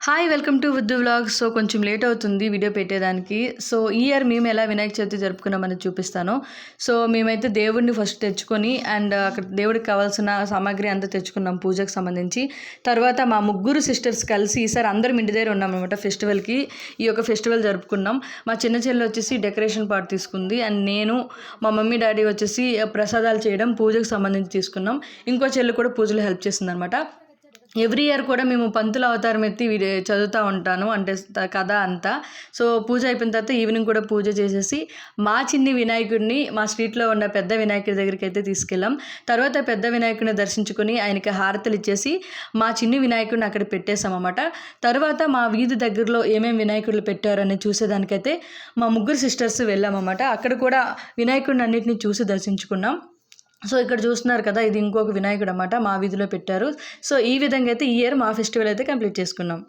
Hi welcome to Viddu vlogs. So కొంచెం late అవుతుంది video పెట్టేదానికి. సో ఈ ఇయర్ మేము ఎలా వినాయక చవితి జరుపుకున్నామని చూపిస్తాను. సో మేమైతే దేవుడిని ఫస్ట్ తెచ్చుకొని అండ్ అక్కడ దేవుడికి కావాల్సిన సామాగ్రి అంతా తెచ్చుకున్నాం పూజకు సంబంధించి. తర్వాత మా ముగ్గురు సిస్టర్స్ కలిసి ఈసారి అందరం ఇంటి దగ్గర ఉన్నాం అనమాట ఫెస్టివల్కి. ఈ యొక్క ఫెస్టివల్ జరుపుకున్నాం. మా చిన్న చెల్లి వచ్చేసి డెకరేషన్ పార్ట్ తీసుకుంది అండ్ నేను మా మమ్మీ డాడీ వచ్చేసి ప్రసాదాలు చేయడం పూజకు సంబంధించి తీసుకున్నాం. ఇంకో చెల్లి కూడా పూజలో హెల్ప్ చేసింది అనమాట. ఎవ్రీ ఇయర్ కూడా మేము పంతుల అవతారం ఎత్తి చదువుతూ ఉంటాను, అంటే కథ అంతా. సో పూజ అయిపోయిన తర్వాత ఈవినింగ్ కూడా పూజ చేసేసి మా చిన్ని వినాయకుడిని మా స్ట్రీట్లో ఉన్న పెద్ద వినాయకుడి దగ్గరికి అయితే తీసుకెళ్ళాం. తర్వాత పెద్ద వినాయకుడిని దర్శించుకొని ఆయనకి హారతలు ఇచ్చేసి మా చిన్ని వినాయకుడిని అక్కడ పెట్టేశామన్నమాట. తర్వాత మా వీధి దగ్గరలో ఏమేమి వినాయకుడిని పెట్టారని చూసేదానికైతే మా ముగ్గురు సిస్టర్స్ వెళ్ళామన్నమాట. అక్కడ కూడా వినాయకుడిని అన్నింటినీ చూసి దర్శించుకున్నాం. సో ఇక్కడ చూస్తున్నారు కదా, ఇది ఇంకొక వినాయకుడు అన్నమాట, మా వీధిలో పెట్టారు. సో ఈ విధంగా అయితే ఈ ఇయర్ మా ఫెస్టివల్ అయితే కంప్లీట్ చేసుకున్నాం.